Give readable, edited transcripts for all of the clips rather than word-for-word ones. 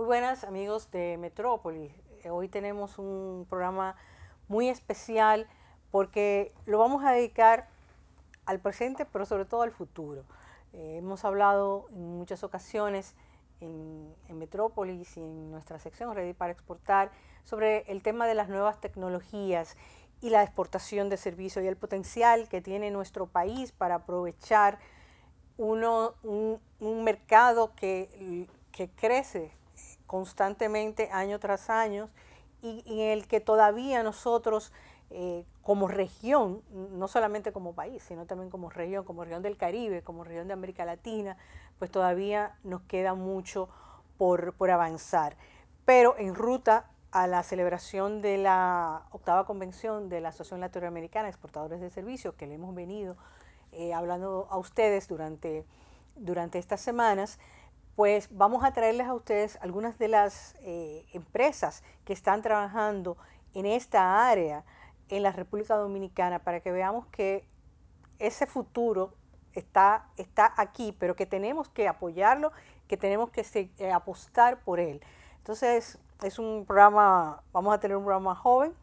buenas amigos de Metrópolis. Hoy tenemos un programa muy especial porque lo vamos a dedicar al presente, pero sobre todo al futuro. Hemos hablado en muchas ocasiones en Metrópolis y en nuestra sección Ready para Exportar sobre el tema de las nuevas tecnologías y la exportación de servicios y el potencial que tiene nuestro país para aprovechar un mercado que crece constantemente año tras año y en el que todavía nosotros como región, no solamente como país, sino también como región del Caribe, como región de América Latina, pues todavía nos queda mucho por avanzar. Pero en ruta a la celebración de la 8ª convención de la Asociación Latinoamericana de Exportadores de Servicios, que le hemos venido hablando a ustedes durante estas semanas, pues vamos a traerles a ustedes algunas de las empresas que están trabajando en esta área en la República Dominicana para que veamos que ese futuro está aquí, pero que tenemos que apoyarlo, que tenemos que apostar por él. Entonces, es un programa, vamos a tener un programa joven,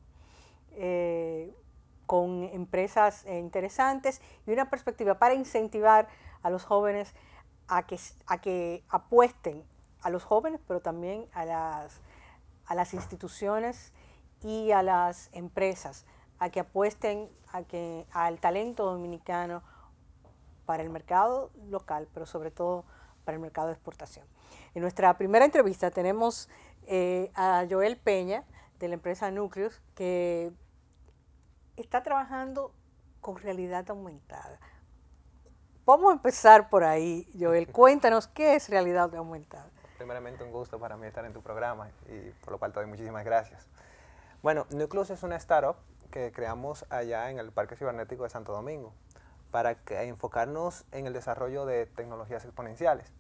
con empresas interesantes y una perspectiva para incentivar a los jóvenes a que apuesten, a los jóvenes, pero también a las instituciones y a las empresas, a que apuesten al talento dominicano para el mercado local, pero sobre todo para el mercado de exportación. En nuestra primera entrevista tenemos a Joel Peña, de la empresa Nucleus, que está trabajando con realidad aumentada. Vamos a empezar por ahí, Joel. Cuéntanos, ¿qué es realidad aumentada? Primeramente, un gusto para mí estar en tu programa y por lo cual te doy muchísimas gracias. Bueno, Nucleus es una startup que creamos allá en el Parque Cibernético de Santo Domingo para enfocarnos en el desarrollo de tecnologías exponenciales.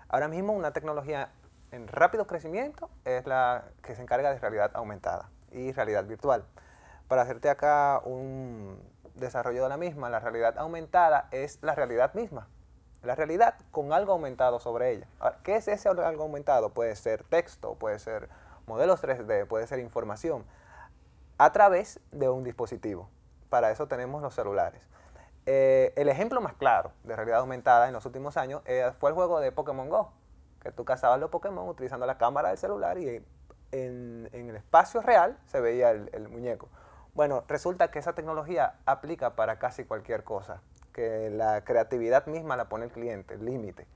Ahora mismo una tecnología en rápido crecimiento es la que se encarga de realidad aumentada y realidad virtual. Para hacerte acá un desarrollo de la misma, la realidad aumentada es la realidad misma. La realidad con algo aumentado sobre ella. Ahora, ¿qué es ese algo aumentado? Puede ser texto, puede ser modelos 3D, puede ser información, a través de un dispositivo. Para eso tenemos los celulares. El ejemplo más claro de realidad aumentada en los últimos años fue el juego de Pokémon Go, que tú cazabas los Pokémon utilizando la cámara del celular y en el espacio real se veía el muñeco. Bueno, resulta que esa tecnología aplica para casi cualquier cosa, que la creatividad misma la pone el cliente, el límite.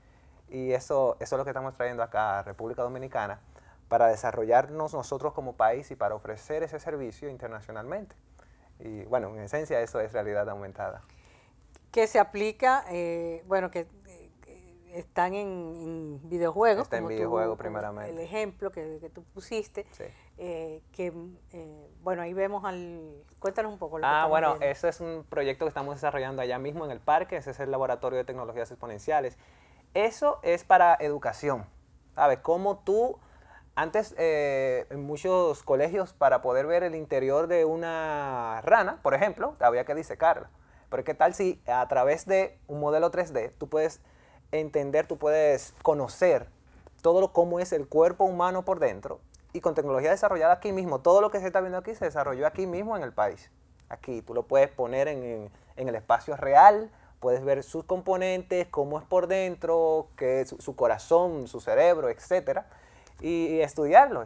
Y eso es lo que estamos trayendo acá a República Dominicana para desarrollarnos nosotros como país y para ofrecer ese servicio internacionalmente. Y bueno, en esencia eso es realidad aumentada. Que se aplica, bueno, que están en videojuegos. Está en videojuegos primeramente. El ejemplo que tú pusiste, sí. Bueno, ahí vemos cuéntanos un poco. Bueno, ese es un proyecto que estamos desarrollando allá mismo en el parque, ese es el Laboratorio de Tecnologías Exponenciales. Eso es para educación, ¿sabes? Como tú, antes en muchos colegios para poder ver el interior de una rana, por ejemplo, había que disecarla. Pero ¿qué tal si a través de un modelo 3D tú puedes entender, tú puedes conocer todo cómo es el cuerpo humano por dentro y con tecnología desarrollada aquí mismo, todo lo que se está viendo aquí se desarrolló aquí mismo en el país. Aquí tú lo puedes poner en el espacio real, puedes ver sus componentes, cómo es por dentro, qué es su corazón, su cerebro, etcétera, y estudiarlo.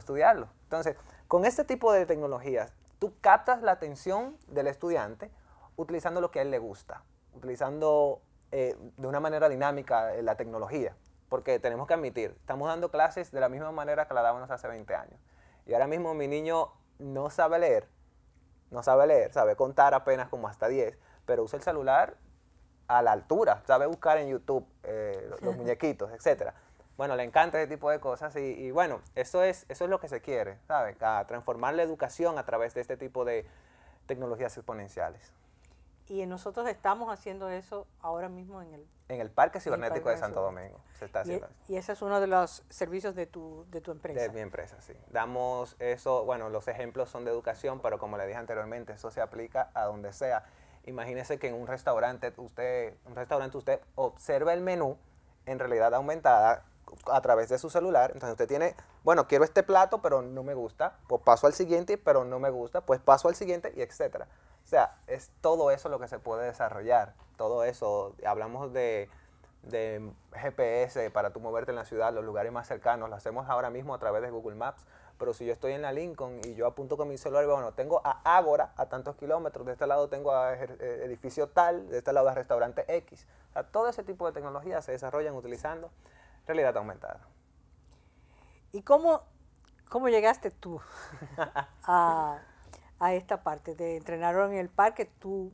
Entonces, con este tipo de tecnologías, tú captas la atención del estudiante utilizando lo que a él le gusta, utilizando de una manera dinámica la tecnología, porque tenemos que admitir, estamos dando clases de la misma manera que la dábamos hace 20 años. Y ahora mismo mi niño no sabe leer, sabe contar apenas como hasta 10, pero usa el celular a la altura, sabe buscar en YouTube los muñequitos, etc. Bueno, le encanta ese tipo de cosas y bueno, eso es lo que se quiere, ¿sabe? Transformar la educación a través de este tipo de tecnologías exponenciales. Y nosotros estamos haciendo eso ahora mismo en el Parque Cibernético de Santo Domingo. Se está haciendo eso. Y ese es uno de los servicios de tu empresa. De mi empresa, sí. Damos eso, bueno, los ejemplos son de educación, pero como le dije anteriormente, eso se aplica a donde sea. Imagínese que en un restaurante usted observa el menú en realidad aumentada a través de su celular. Entonces usted tiene, bueno, quiero este plato, pero no me gusta, pues paso al siguiente, pero no me gusta, pues paso al siguiente y etcétera. O sea, es todo eso lo que se puede desarrollar. Todo eso, hablamos de GPS para tú moverte en la ciudad, los lugares más cercanos, lo hacemos ahora mismo a través de Google Maps. Pero si yo estoy en la Lincoln y yo apunto con mi celular, bueno, tengo a Ágora a tantos kilómetros, de este lado tengo a edificio tal, de este lado a restaurante X. O sea, todo ese tipo de tecnologías se desarrollan utilizando realidad aumentada. ¿Y cómo llegaste tú a, a esta parte? ¿Te entrenaron en el parque? ¿Tú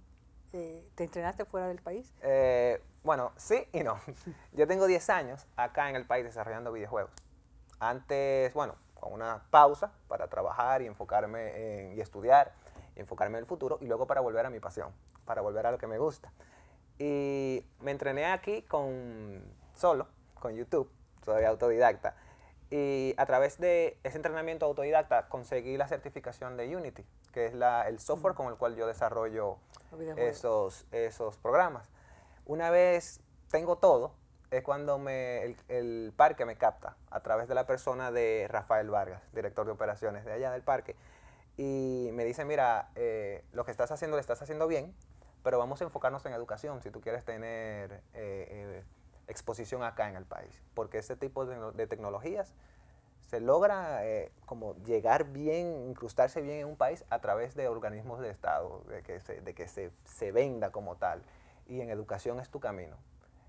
te entrenaste fuera del país? Bueno, sí y no. Yo tengo 10 años acá en el país desarrollando videojuegos. Antes, bueno, con una pausa para trabajar y enfocarme y estudiar, y enfocarme en el futuro, y luego para volver a mi pasión, para volver a lo que me gusta. Y me entrené aquí solo, con YouTube, soy autodidacta, y a través de ese entrenamiento autodidacta conseguí la certificación de Unity, que es el software con el cual yo desarrollo esos programas. Una vez tengo todo, es cuando el parque me capta a través de la persona de Rafael Vargas, director de operaciones de allá del parque, y me dice, mira, lo que estás haciendo lo estás haciendo bien, pero vamos a enfocarnos en educación si tú quieres tener exposición acá en el país, porque este tipo de tecnologías se logra como llegar bien, incrustarse bien en un país a través de organismos de Estado, de que se venda como tal, y en educación es tu camino.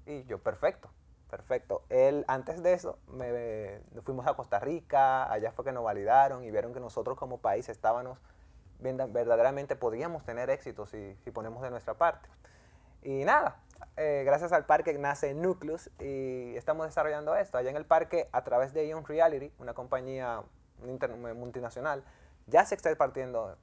Y yo, perfecto, perfecto. Antes de eso, nos fuimos a Costa Rica, allá fue que nos validaron y vieron que nosotros como país verdaderamente podíamos tener éxito si ponemos de nuestra parte. Y nada, gracias al parque nace Nucleus y estamos desarrollando esto. Allá en el parque, a través de Ion Reality, una compañía multinacional, ya se está impartiendo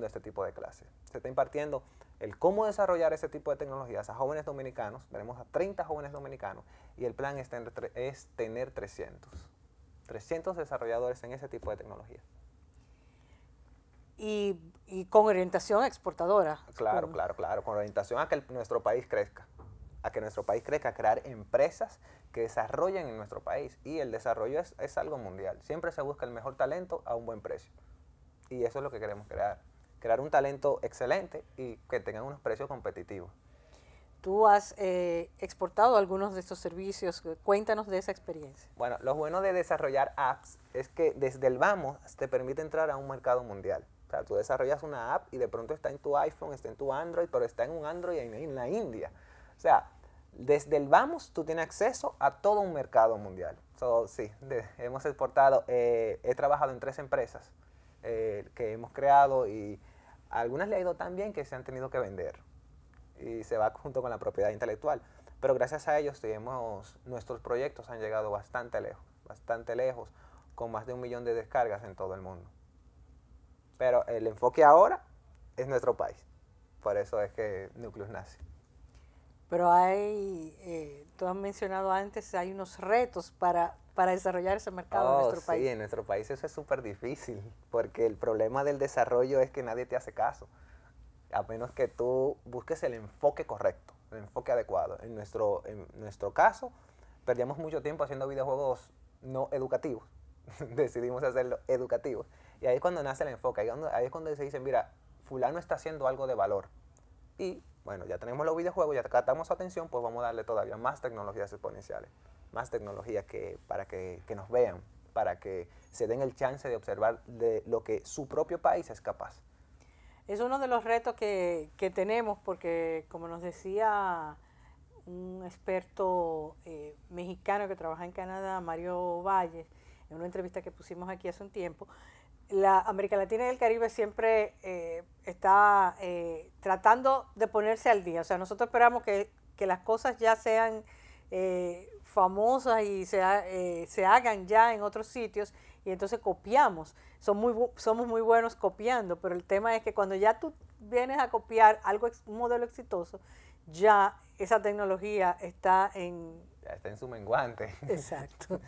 este tipo de clases. Se está impartiendo el cómo desarrollar ese tipo de tecnologías a jóvenes dominicanos. Veremos a 30 jóvenes dominicanos y el plan es tener 300 desarrolladores en ese tipo de tecnologías. Y con orientación exportadora. Claro, con orientación a que nuestro país crezca, a crear empresas que desarrollen en nuestro país. Y el desarrollo es algo mundial. Siempre se busca el mejor talento a un buen precio. Y eso es lo que queremos crear un talento excelente y que tengan unos precios competitivos. Tú has exportado algunos de estos servicios. Cuéntanos de esa experiencia. Bueno, lo bueno de desarrollar apps es que desde el vamos te permite entrar a un mercado mundial. O sea, tú desarrollas una app y de pronto está en tu iPhone, está en tu Android, pero está en un Android en la India. O sea, desde el vamos tú tienes acceso a todo un mercado mundial. Sí, hemos exportado, he trabajado en 3 empresas que hemos creado y a algunas le ha ido tan bien que se han tenido que vender. Y se va junto con la propiedad intelectual. Pero gracias a ellos nuestros proyectos han llegado bastante lejos, con más de 1 millón de descargas en todo el mundo. Pero el enfoque ahora es nuestro país. Por eso es que Nucleus nace. Pero tú has mencionado antes, hay unos retos para desarrollar ese mercado en nuestro país. Sí, en nuestro país eso es súper difícil, porque el problema del desarrollo es que nadie te hace caso, a menos que tú busques el enfoque correcto, el enfoque adecuado. En nuestro caso, perdíamos mucho tiempo haciendo videojuegos no educativos, decidimos hacerlo educativos. Y ahí es cuando nace el enfoque, ahí es cuando se dice, mira, fulano está haciendo algo de valor. Y bueno, ya tenemos los videojuegos, ya captamos su atención, pues vamos a darle todavía más tecnologías exponenciales, más tecnologías para que nos vean, para que se den el chance de observar de lo que su propio país es capaz. Es uno de los retos que tenemos porque, como nos decía un experto mexicano que trabaja en Canadá, Mario Valles, en una entrevista que pusimos aquí hace un tiempo, la América Latina y el Caribe siempre está tratando de ponerse al día. O sea, nosotros esperamos que las cosas ya sean famosas y se hagan ya en otros sitios y entonces copiamos. Somos muy buenos copiando, pero el tema es que cuando ya tú vienes a copiar un modelo exitoso, ya esa tecnología está en... Ya está en su menguante. Exacto.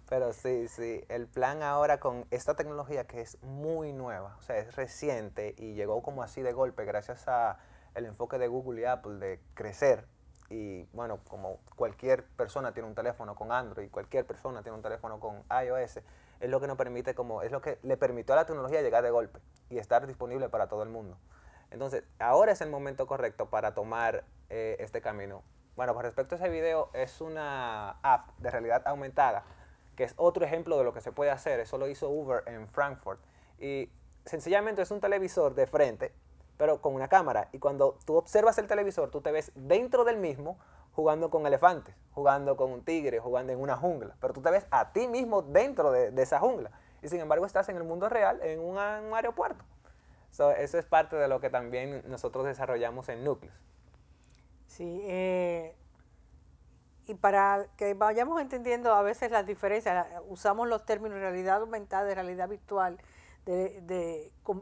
Pero sí, el plan ahora con esta tecnología que es muy nueva, o sea, es reciente y llegó como así de golpe gracias al enfoque de Google y Apple de crecer Y bueno, como cualquier persona tiene un teléfono con Android, cualquier persona tiene un teléfono con iOS, es lo que nos permite, es lo que le permitió a la tecnología llegar de golpe y estar disponible para todo el mundo. Entonces, ahora es el momento correcto para tomar este camino. Bueno, con respecto a ese video, es una app de realidad aumentada, que es otro ejemplo de lo que se puede hacer. Eso lo hizo Uber en Frankfurt. Y sencillamente es un televisor de frente, pero con una cámara. Y cuando tú observas el televisor, tú te ves dentro del mismo jugando con elefantes, jugando con un tigre, jugando en una jungla. Pero tú te ves a ti mismo dentro de esa jungla. Y sin embargo estás en el mundo real, en un aeropuerto. Eso es parte de lo que también nosotros desarrollamos en Núcleos. Sí, y para que vayamos entendiendo a veces las diferencias, usamos los términos realidad aumentada y realidad virtual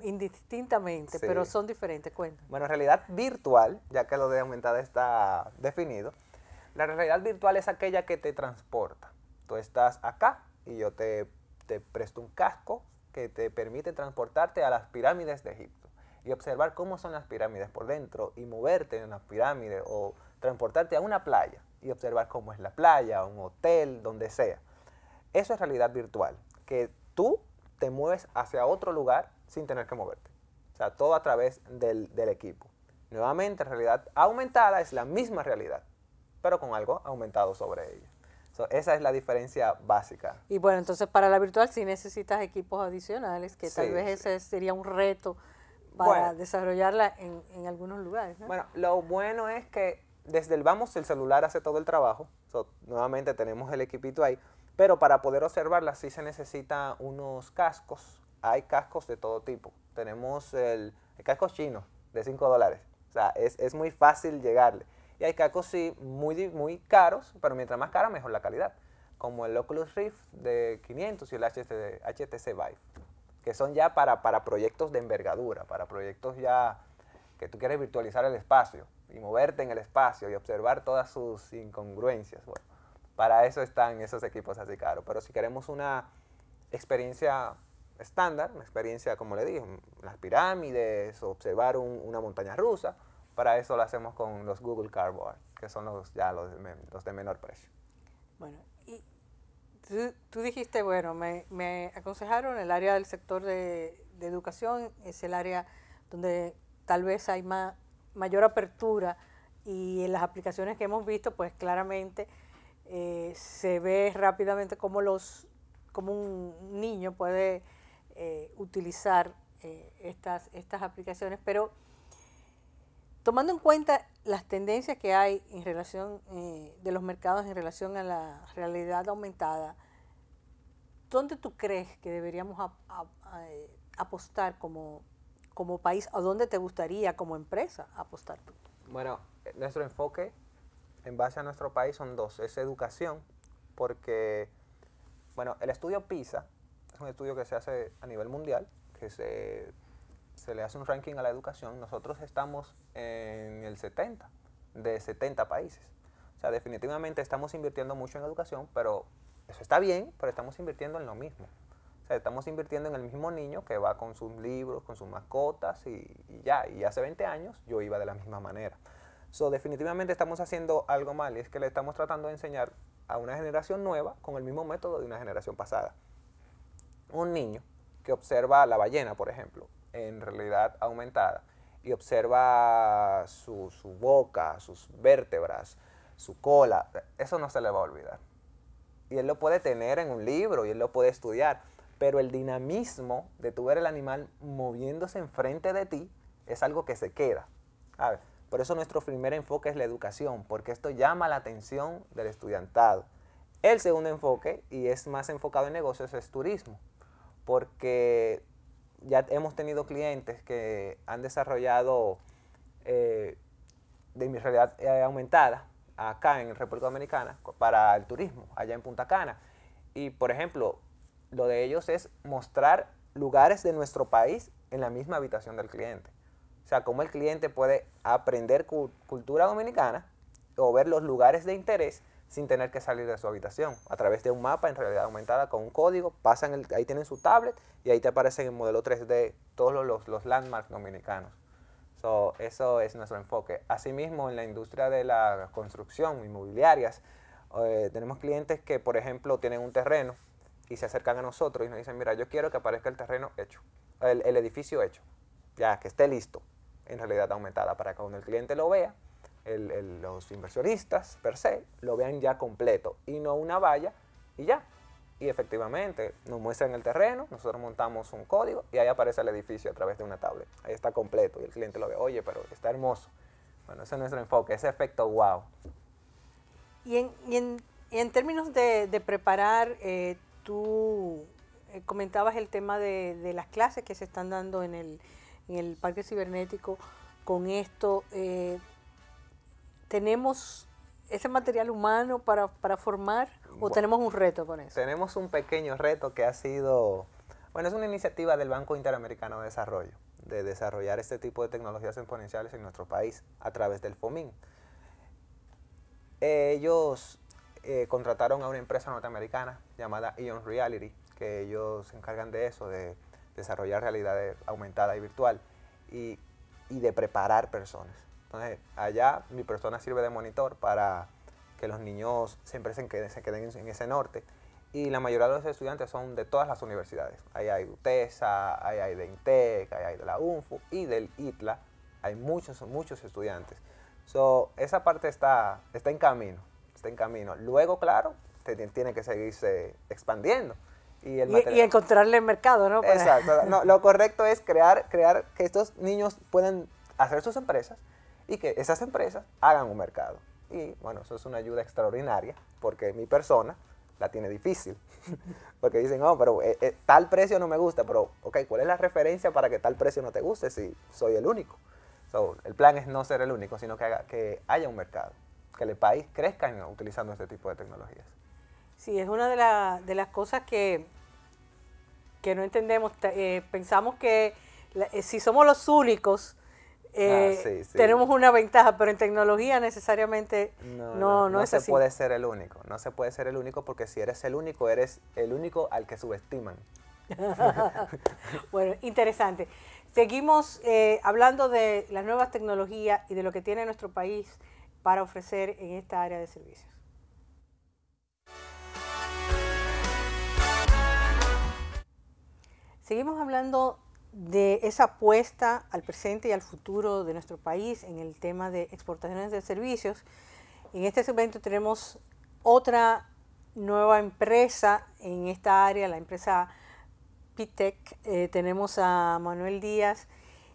indistintamente, Sí. pero son diferentes, cuéntame. Bueno, realidad virtual, ya que lo de aumentada está definido, la realidad virtual es aquella que te transporta. Tú estás acá y yo te presto un casco que te permite transportarte a las pirámides de Egipto y observar cómo son las pirámides por dentro y moverte en las pirámides o transportarte a una playa y observar cómo es la playa, un hotel, donde sea. Eso es realidad virtual, que tú te mueves hacia otro lugar sin tener que moverte. O sea, todo a través del equipo. Nuevamente, realidad aumentada es la misma realidad, pero con algo aumentado sobre ella. Esa es la diferencia básica. Y bueno, entonces para la virtual sí necesitas equipos adicionales, que tal vez ese sería un reto para desarrollarla en algunos lugares, ¿no? Bueno, lo bueno es que desde el celular hace todo el trabajo. Nuevamente tenemos el equipito ahí, pero para poder observarla sí se necesita unos cascos. Hay cascos de todo tipo. Tenemos el casco chino de $5. O sea, es muy fácil llegarle. Y hay cascos sí muy caros, pero mientras más cara mejor la calidad. Como el Oculus Rift de 500 y el HTC Vive. Que son ya para proyectos de envergadura, para proyectos ya que tú quieres virtualizar el espacio y moverte en el espacio y observar todas sus incongruencias. Bueno, para eso están esos equipos así caros. Pero si queremos una experiencia estándar, una experiencia, como le dije, las pirámides, observar una montaña rusa, para eso lo hacemos con los Google Cardboard, que son los de menor precio. Bueno, y tú dijiste, bueno, me aconsejaron el área del sector de educación, es el área donde tal vez hay mayor apertura, y en las aplicaciones que hemos visto, pues claramente se ve rápidamente cómo un niño puede utilizar estas aplicaciones, pero tomando en cuenta las tendencias que hay en relación de los mercados en relación a la realidad aumentada, ¿dónde tú crees que deberíamos apostar como país, o dónde te gustaría como empresa apostar tú? Bueno, nuestro enfoque en base a nuestro país son dos. Es educación, porque bueno, el estudio PISA es un estudio que se hace a nivel mundial, que se le hace un ranking a la educación. Nosotros estamos en el 70 de 70 países. O sea, definitivamente estamos invirtiendo mucho en educación, pero eso está bien, pero estamos invirtiendo en lo mismo. O sea, estamos invirtiendo en el mismo niño que va con sus libros, con sus mascotas y ya. Y hace 20 años yo iba de la misma manera. Definitivamente estamos haciendo algo mal, y es que le estamos tratando de enseñar a una generación nueva con el mismo método de una generación pasada. Un niño que observa la ballena, por ejemplo, en realidad aumentada, y observa su boca, sus vértebras, su cola, eso no se le va a olvidar. Y él lo puede tener en un libro y él lo puede estudiar, pero el dinamismo de tu ver el animal moviéndose enfrente de ti es algo que se queda. ¿Sabes? Por eso nuestro primer enfoque es la educación, porque esto llama la atención del estudiantado. El segundo enfoque, y es más enfocado en negocios, es turismo, porque ya hemos tenido clientes que han desarrollado de mi realidad aumentada acá en República Dominicana para el turismo, allá en Punta Cana. Y por ejemplo, lo de ellos es mostrar lugares de nuestro país en la misma habitación del cliente. O sea, cómo el cliente puede aprender cultura dominicana o ver los lugares de interés sin tener que salir de su habitación, a través de un mapa en realidad aumentada con un código. Ahí tienen su tablet y ahí te aparecen en modelo 3D todos los landmarks dominicanos. Eso es nuestro enfoque. Asimismo, en la industria de la construcción, inmobiliarias, tenemos clientes que, por ejemplo, tienen un terreno y se acercan a nosotros y nos dicen, mira, yo quiero que aparezca el terreno hecho, el edificio hecho, ya que esté listo, en realidad aumentada, para que cuando el cliente lo vea, los inversionistas per se lo vean ya completo y no una valla y ya. Y efectivamente nos muestran el terreno, nosotros montamos un código y ahí aparece el edificio a través de una tablet. Ahí está completo y el cliente lo ve, oye, pero está hermoso. Bueno, ese es nuestro enfoque, ese efecto wow. Y en términos de preparar, tú comentabas el tema de las clases que se están dando en el Parque Cibernético. Con esto, ¿tenemos ese material humano para formar o tenemos un reto con eso? Tenemos un pequeño reto que ha sido, bueno, es una iniciativa del Banco Interamericano de Desarrollo, de desarrollar este tipo de tecnologías exponenciales en nuestro país a través del FOMIN. Ellos contrataron a una empresa norteamericana llamada Ion Reality, que ellos se encargan de eso, de desarrollar realidad aumentada y virtual y de preparar personas. Entonces, allá mi persona sirve de monitor para que los niños siempre se queden en ese norte. Y la mayoría de los estudiantes son de todas las universidades. Ahí hay de UTESA, ahí hay de INTEC, ahí hay de la UNFU y del ITLA. Hay muchos estudiantes. Esa parte está en camino. Luego, claro, tiene que seguirse expandiendo. Y encontrarle mercado, ¿no? Exacto. No, lo correcto es crear que estos niños puedan hacer sus empresas y que esas empresas hagan un mercado. Y bueno, eso es una ayuda extraordinaria porque mi persona la tiene difícil. Porque dicen, no, pero tal precio no me gusta, pero ok, ¿cuál es la referencia para que tal precio no te guste si soy el único? El plan es no ser el único, sino que haya un mercado, que el país crezca utilizando este tipo de tecnologías. Sí, es una de las cosas que no entendemos. Pensamos que si somos los únicos, sí. Tenemos una ventaja, pero en tecnología necesariamente no es así. No se puede ser el único, no se puede ser el único porque si eres el único al que subestiman. Bueno, interesante. Seguimos hablando de las nuevas tecnologías y de lo que tiene nuestro país para ofrecer en esta área de servicios. Seguimos hablando de esa apuesta al presente y al futuro de nuestro país en el tema de exportaciones de servicios. En este segmento tenemos otra nueva empresa en esta área, la empresa Pitec. Tenemos a Manuel Díaz.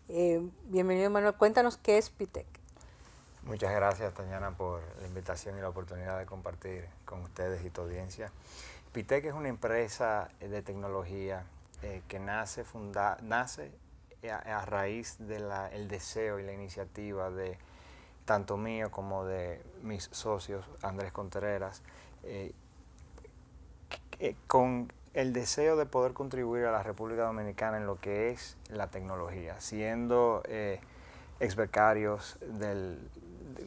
Bienvenido, Manuel. Cuéntanos qué es Pitec. Muchas gracias, Tatiana, por la invitación y la oportunidad de compartir con ustedes y tu audiencia. Pitec es una empresa de tecnología que nace a raíz del deseo y la iniciativa de tanto mío como de mis socios, Andrés Contreras, con el deseo de poder contribuir a la República Dominicana en lo que es la tecnología, siendo ex becarios del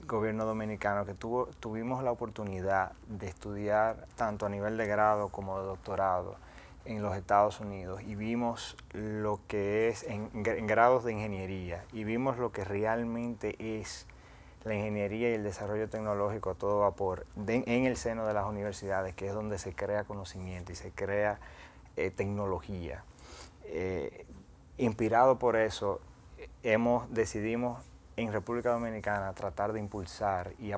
gobierno dominicano, que tuvimos la oportunidad de estudiar tanto a nivel de grado como de doctorado en los Estados Unidos y vimos lo que es en grados de ingeniería y vimos lo que realmente es la ingeniería y el desarrollo tecnológico a todo vapor en el seno de las universidades, que es donde se crea conocimiento y se crea tecnología. Inspirado por eso, decidimos en República Dominicana tratar de impulsar y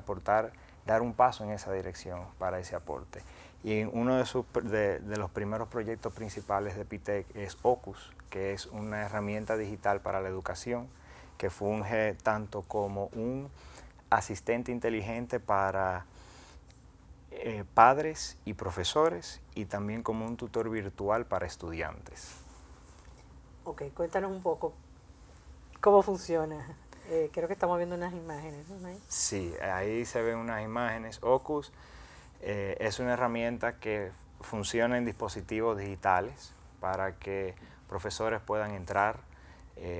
dar un paso en esa dirección para ese aporte. Y uno de los primeros proyectos principales de Pitec es Ocus, que es una herramienta digital para la educación que funge tanto como un asistente inteligente para padres y profesores y también como un tutor virtual para estudiantes. Ok, cuéntanos un poco cómo funciona. Creo que estamos viendo unas imágenes, ¿no? Sí, ahí se ven unas imágenes. Ocus es una herramienta que funciona en dispositivos digitales para que profesores puedan entrar,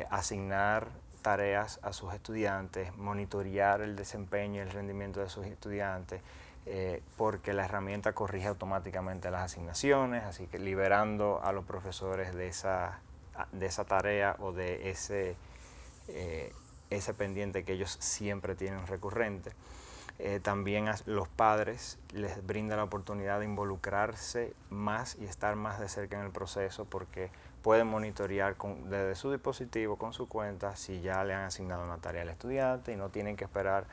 asignar tareas a sus estudiantes, monitorear el desempeño y el rendimiento de sus estudiantes, porque la herramienta corrige automáticamente las asignaciones, así que liberando a los profesores de esa tarea o de ese pendiente que ellos siempre tienen recurrente. También a los padres les brinda la oportunidad de involucrarse más y estar más de cerca en el proceso, porque pueden monitorear desde su dispositivo, con su cuenta, si ya le han asignado una tarea al estudiante y no tienen que esperar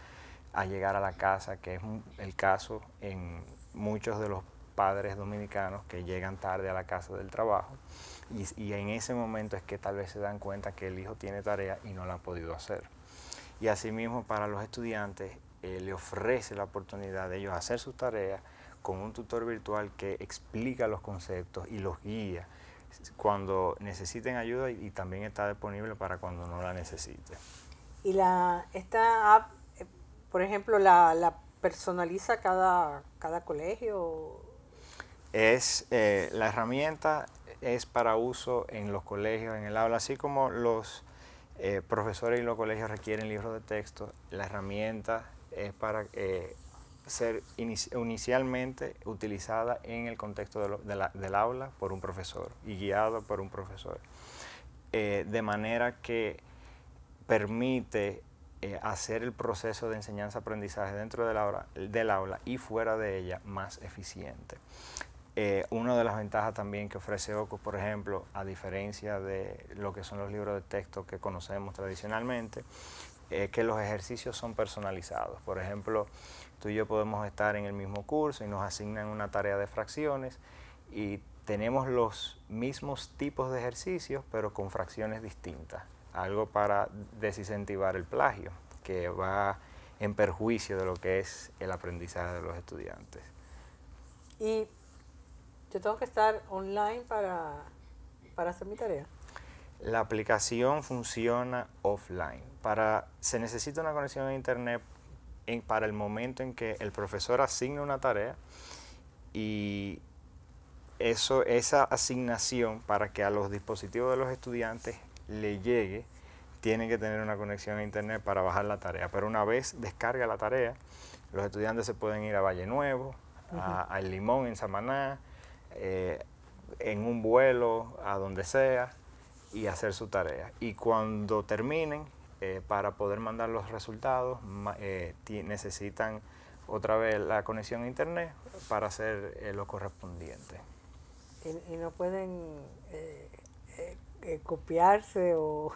a llegar a la casa, que es el caso en muchos de los padres dominicanos que llegan tarde a la casa del trabajo, y en ese momento es que tal vez se dan cuenta que el hijo tiene tarea y no la ha podido hacer. Y asimismo para los estudiantes le ofrece la oportunidad de ellos hacer sus tareas con un tutor virtual que explica los conceptos y los guía cuando necesiten ayuda, y también está disponible para cuando no la necesite. Y esta app, por ejemplo, la personaliza cada colegio. La herramienta es para uso en los colegios, en el aula, así como los profesores y los colegios requieren libros de texto. La herramienta es para ser inicialmente utilizada en el contexto del aula por un profesor y guiado por un profesor, de manera que permite hacer el proceso de enseñanza-aprendizaje dentro del aula y fuera de ella más eficiente. Una de las ventajas también que ofrece OCO, por ejemplo, a diferencia de lo que son los libros de texto que conocemos tradicionalmente, es que los ejercicios son personalizados. Por ejemplo, tú y yo podemos estar en el mismo curso y nos asignan una tarea de fracciones y tenemos los mismos tipos de ejercicios, pero con fracciones distintas. Algo para desincentivar el plagio, que va en perjuicio de lo que es el aprendizaje de los estudiantes. Y yo tengo que estar online para hacer mi tarea. La aplicación funciona offline. Se necesita una conexión a internet para el momento en que el profesor asigna una tarea, y esa asignación, para que a los dispositivos de los estudiantes le llegue, tienen que tener una conexión a internet para bajar la tarea. Pero una vez descarga la tarea, los estudiantes se pueden ir a Valle Nuevo, a El Limón en Samaná, en un vuelo, a donde sea, y hacer su tarea. Y cuando terminen, para poder mandar los resultados, necesitan otra vez la conexión a internet para hacer lo correspondiente. Y no pueden copiarse o...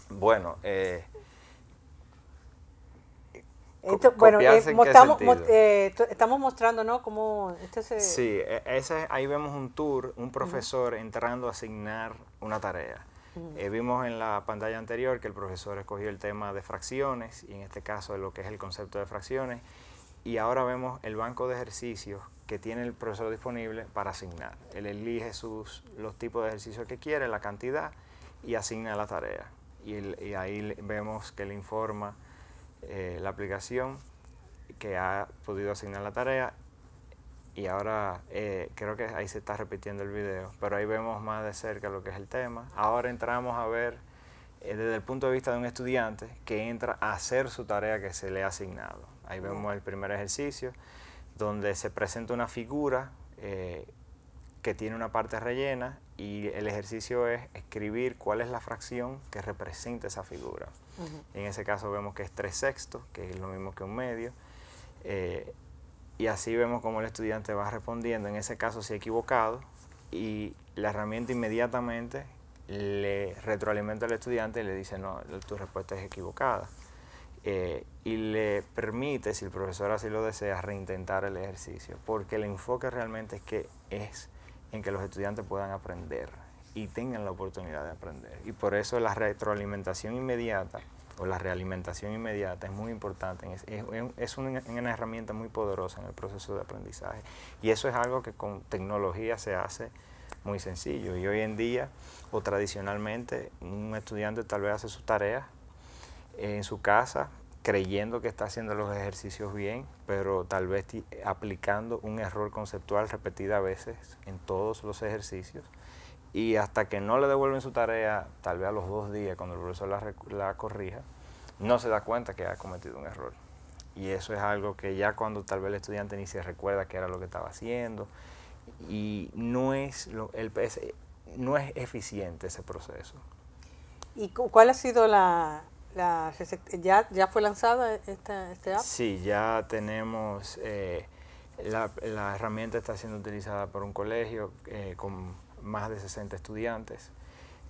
Bueno, estamos mostrando, ¿no? Cómo Sí, ahí vemos un tour, un profesor entrando a asignar una tarea. Vimos en la pantalla anterior que el profesor escogió el tema de fracciones, y en este caso lo que es el concepto de fracciones, y ahora vemos el banco de ejercicios que tiene el profesor disponible para asignar. Él elige los tipos de ejercicios que quiere, la cantidad, y asigna la tarea. Y ahí vemos que le informa la aplicación que ha podido asignar la tarea, y ahora creo que ahí se está repitiendo el video, pero ahí vemos más de cerca lo que es el tema. Ahora entramos a ver desde el punto de vista de un estudiante que entra a hacer su tarea que se le ha asignado. Ahí vemos el primer ejercicio, donde se presenta una figura que tiene una parte rellena, y el ejercicio es escribir cuál es la fracción que representa esa figura. En ese caso vemos que es 3/6, que es lo mismo que 1/2, y así vemos cómo el estudiante va respondiendo, en ese caso si ha equivocado, y la herramienta inmediatamente le retroalimenta al estudiante y le dice: no, tu respuesta es equivocada. Y le permite, si el profesor así lo desea, reintentar el ejercicio, porque el enfoque realmente es en que los estudiantes puedan aprender y tengan la oportunidad de aprender. Y por eso la retroalimentación inmediata o la realimentación inmediata es muy importante, es una herramienta muy poderosa en el proceso de aprendizaje, y eso es algo que con tecnología se hace muy sencillo. Y hoy en día, o tradicionalmente, un estudiante tal vez hace sus tareas en su casa creyendo que está haciendo los ejercicios bien, pero tal vez aplicando un error conceptual repetidas veces en todos los ejercicios, y hasta que no le devuelven su tarea, tal vez a los 2 días, cuando el profesor la corrija, no se da cuenta que ha cometido un error. Y eso es algo que ya cuando tal vez el estudiante ni se recuerda qué era lo que estaba haciendo, y no es eficiente ese proceso. ¿Y cuál ha sido ya fue lanzada este app? Sí, ya tenemos, la herramienta está siendo utilizada por un colegio con más de 60 estudiantes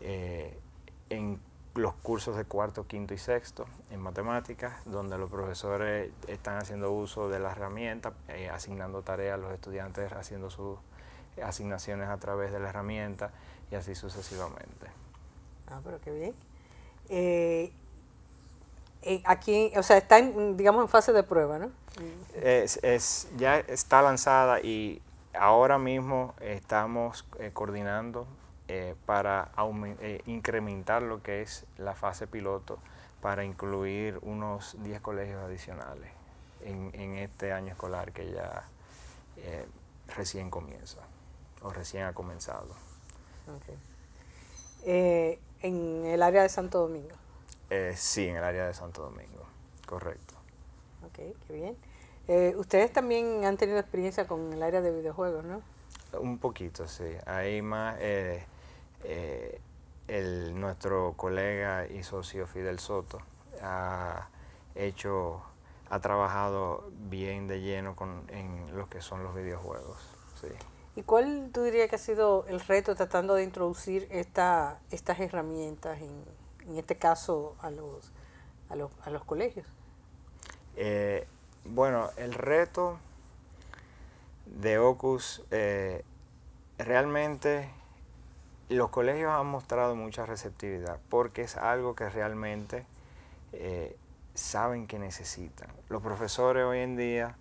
en los cursos de cuarto, quinto y sexto en matemáticas, donde los profesores están haciendo uso de la herramienta, asignando tareas a los estudiantes, haciendo sus asignaciones a través de la herramienta y así sucesivamente. Ah, pero qué bien. Aquí, o sea, está digamos en fase de prueba, ¿no? Ya está lanzada y ahora mismo estamos coordinando para incrementar lo que es la fase piloto para incluir unos 10 colegios adicionales en este año escolar que ya recién comienza o recién ha comenzado. Okay. En el área de Santo Domingo. Sí, en el área de Santo Domingo, correcto. Ok, qué bien. Ustedes también han tenido experiencia con el área de videojuegos, ¿no? Un poquito, sí. Ahí más nuestro colega y socio Fidel Soto ha trabajado bien de lleno en lo que son los videojuegos, sí. ¿Y cuál tú dirías que ha sido el reto tratando de introducir estas herramientas, en este caso a los colegios? Bueno, el reto de Ocus, realmente los colegios han mostrado mucha receptividad porque es algo que realmente saben que necesitan. Los profesores hoy en día,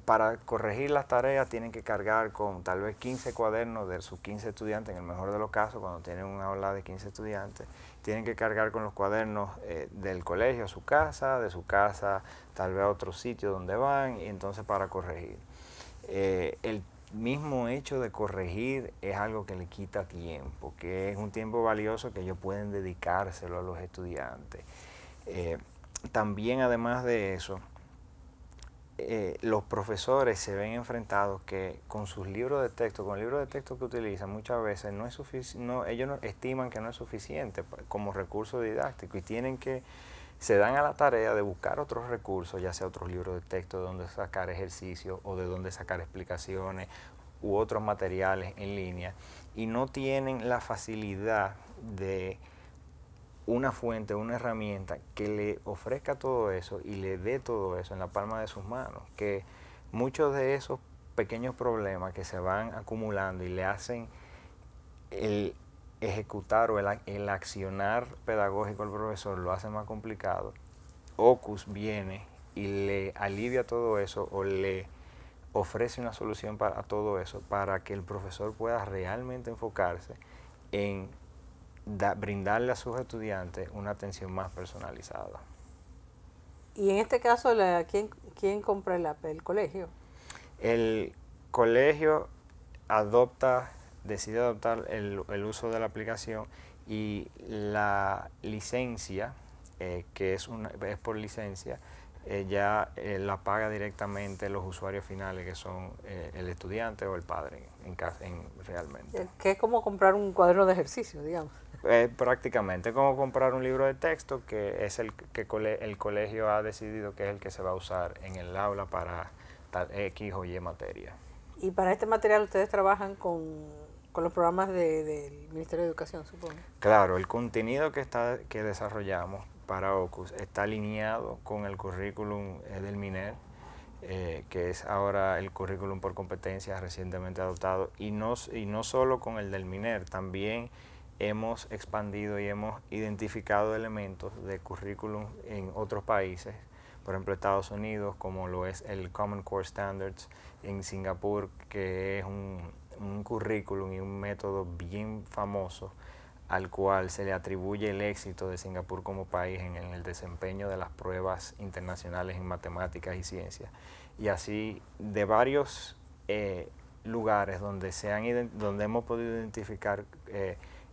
para corregir las tareas, tienen que cargar con tal vez 15 cuadernos de sus 15 estudiantes, en el mejor de los casos, cuando tienen una aula de 15 estudiantes, tienen que cargar con los cuadernos del colegio a su casa, de su casa tal vez a otro sitio donde van, y entonces para corregir. El mismo hecho de corregir es algo que le quita tiempo, que es un tiempo valioso que ellos pueden dedicárselo a los estudiantes. También además de eso, los profesores se ven enfrentados que con sus libros de texto, con el libro de texto que utilizan, muchas veces no es ellos no estiman que no es suficiente como recurso didáctico y se dan a la tarea de buscar otros recursos, ya sea otros libros de texto de donde sacar ejercicios o de donde sacar explicaciones u otros materiales en línea y no tienen la facilidad de una fuente, una herramienta que le ofrezca todo eso y le dé todo eso en la palma de sus manos, que muchos de esos pequeños problemas que se van acumulando y le hacen el ejecutar o el accionar pedagógico al profesor lo hace más complicado. Ocus viene y le alivia todo eso o le ofrece una solución para todo eso para que el profesor pueda realmente enfocarse en brindarle a sus estudiantes una atención más personalizada. Y en este caso, ¿quién compra el app? ¿El colegio? El colegio decide adoptar el uso de la aplicación y la licencia, que es por licencia, ya la paga directamente los usuarios finales, que son el estudiante o el padre realmente. Que es como comprar un cuaderno de ejercicio, digamos. Prácticamente como comprar un libro de texto que es el colegio ha decidido que es el que se va a usar en el aula para tal X o Y materia. Y para este material ustedes trabajan con los programas del Ministerio de Educación, supongo. Claro, el contenido que desarrollamos para Ocus está alineado con el currículum del MINER, que es ahora el currículum por competencias recientemente adoptado, y no solo con el del MINER, también hemos expandido y hemos identificado elementos de currículum en otros países, por ejemplo Estados Unidos, como lo es el Common Core Standards, en Singapur, que es un currículum y un método bien famoso al cual se le atribuye el éxito de Singapur como país en el desempeño de las pruebas internacionales en matemáticas y ciencias. Y así de varios lugares donde hemos podido identificar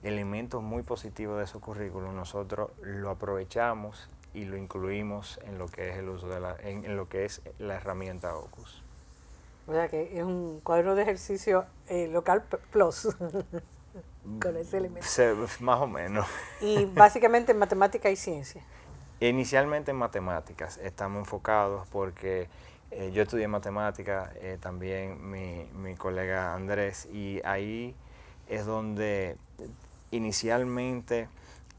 elementos muy positivos de su currículum, nosotros lo aprovechamos y lo incluimos en lo que es el uso en lo que es la herramienta Ocus. O sea que es un cuaderno de ejercicio local plus. con ese elemento. Más o menos. Y básicamente en matemática y ciencia. Inicialmente en matemáticas estamos enfocados porque yo estudié matemáticas, también mi colega Andrés, y ahí es donde inicialmente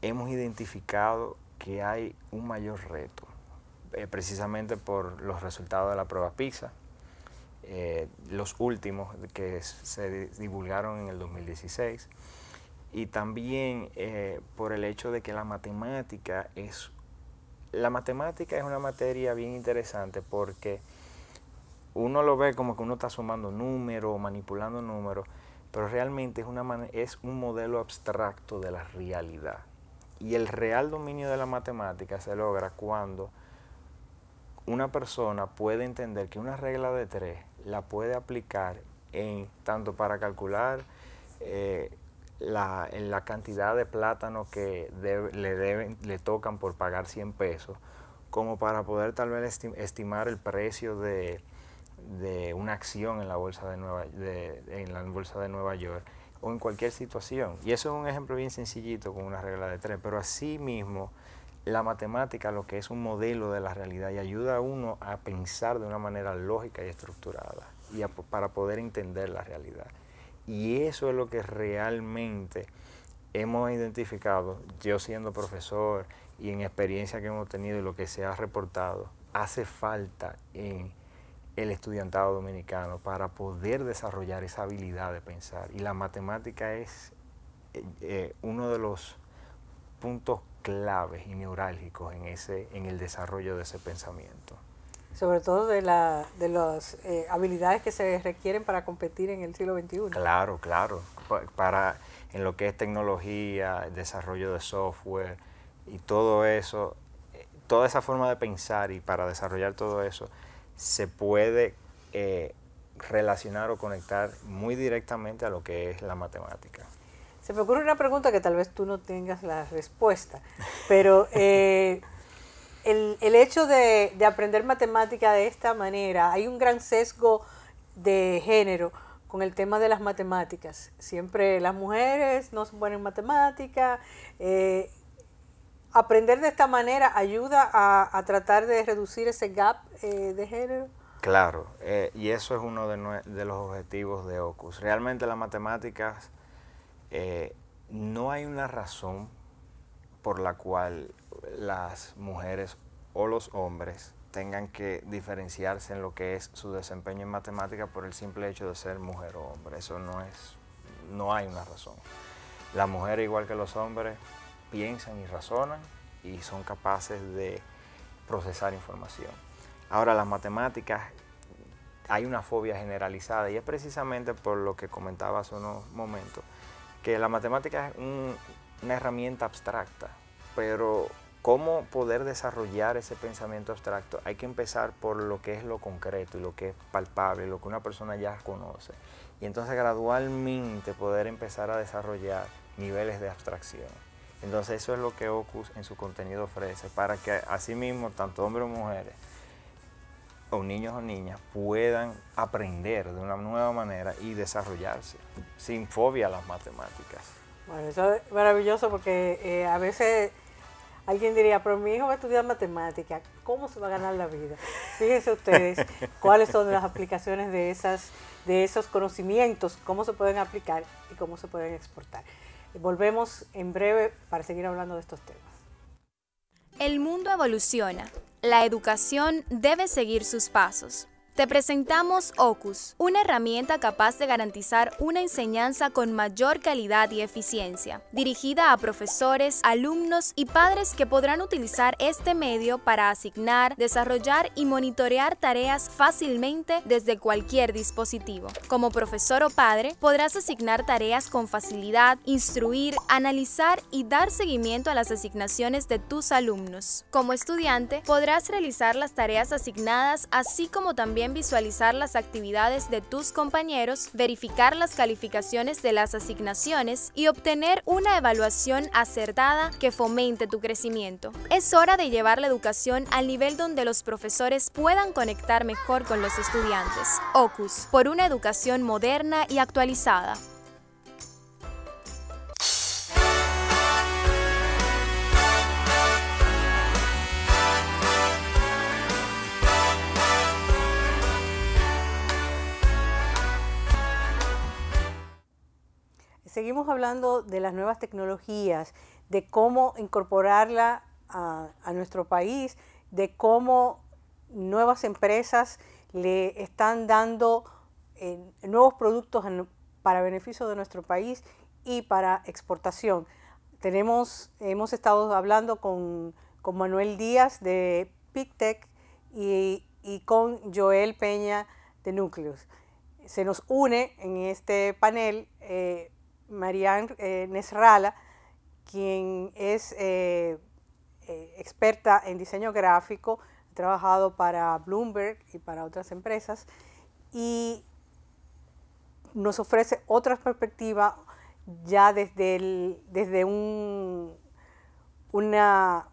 hemos identificado que hay un mayor reto, precisamente por los resultados de la prueba PISA, los últimos que se divulgaron en el 2016, y también por el hecho de que la matemática es una materia bien interesante porque uno lo ve como que uno está sumando números, manipulando números, pero realmente es un modelo abstracto de la realidad. Y el real dominio de la matemática se logra cuando una persona puede entender que una regla de 3 la puede aplicar tanto para calcular la cantidad de plátanos que le tocan por pagar 100 pesos, como para poder tal vez estimar el precio de una acción en la bolsa de Nueva York o en cualquier situación. Y eso es un ejemplo bien sencillito con una regla de 3, pero así mismo la matemática lo que es un modelo de la realidad y ayuda a uno a pensar de una manera lógica y estructurada para poder entender la realidad. Y eso es lo que realmente hemos identificado, yo siendo profesor y en experiencia que hemos tenido y lo que se ha reportado, hace falta en el estudiantado dominicano para poder desarrollar esa habilidad de pensar. Y la matemática es uno de los puntos claves y neurálgicos en el desarrollo de ese pensamiento. Sobre todo de las habilidades que se requieren para competir en el siglo XXI. Claro, en lo que es tecnología, desarrollo de software y todo eso, toda esa forma de pensar, y para desarrollar todo eso se puede relacionar o conectar muy directamente a lo que es la matemática. Se me ocurre una pregunta que tal vez tú no tengas la respuesta, pero el hecho de aprender matemática de esta manera, hay un gran sesgo de género con el tema de las matemáticas. Siempre las mujeres no son buenas en matemática. ¿Aprender de esta manera ayuda a tratar de reducir ese gap de género? Claro, y eso es uno de los objetivos de OCUS. Realmente las matemáticas, no hay una razón por la cual las mujeres o los hombres tengan que diferenciarse en lo que es su desempeño en matemática por el simple hecho de ser mujer o hombre. Eso no hay una razón. Las mujeres, igual que los hombres, piensan y razonan y son capaces de procesar información. Ahora, las matemáticas, hay una fobia generalizada y es precisamente por lo que comentaba hace unos momentos, que la matemática es una herramienta abstracta, pero ¿cómo poder desarrollar ese pensamiento abstracto? Hay que empezar por lo que es lo concreto y lo que es palpable, lo que una persona ya conoce. Y entonces gradualmente poder empezar a desarrollar niveles de abstracción. Entonces eso es lo que OCUS en su contenido ofrece, para que asimismo tanto hombres o mujeres, o niños o niñas, puedan aprender de una nueva manera y desarrollarse sin fobia a las matemáticas. Bueno, eso es maravilloso porque a veces alguien diría, pero mi hijo va a estudiar matemática, ¿cómo se va a ganar la vida? Fíjense ustedes cuáles son las aplicaciones de esos conocimientos, cómo se pueden aplicar y cómo se pueden exportar. Volvemos en breve para seguir hablando de estos temas. El mundo evoluciona. La educación debe seguir sus pasos. Te presentamos OCUS, una herramienta capaz de garantizar una enseñanza con mayor calidad y eficiencia, dirigida a profesores, alumnos y padres que podrán utilizar este medio para asignar, desarrollar y monitorear tareas fácilmente desde cualquier dispositivo. Como profesor o padre, podrás asignar tareas con facilidad, instruir, analizar y dar seguimiento a las asignaciones de tus alumnos. Como estudiante, podrás realizar las tareas asignadas, así como también visualizar las actividades de tus compañeros, verificar las calificaciones de las asignaciones y obtener una evaluación acertada que fomente tu crecimiento. Es hora de llevar la educación al nivel donde los profesores puedan conectar mejor con los estudiantes. OCUS, por una educación moderna y actualizada. seguimos hablando de las nuevas tecnologías, de cómo incorporarla a nuestro país, de cómo nuevas empresas le están dando nuevos productos para beneficio de nuestro país y para exportación. Hemos estado hablando con Manuel Díaz de PICTEC y con Joel Peña de Nucleus. Se nos une en este panel Marianne Nesralla, quien es experta en diseño gráfico, ha trabajado para Bloomberg y para otras empresas y nos ofrece otra perspectiva ya desde una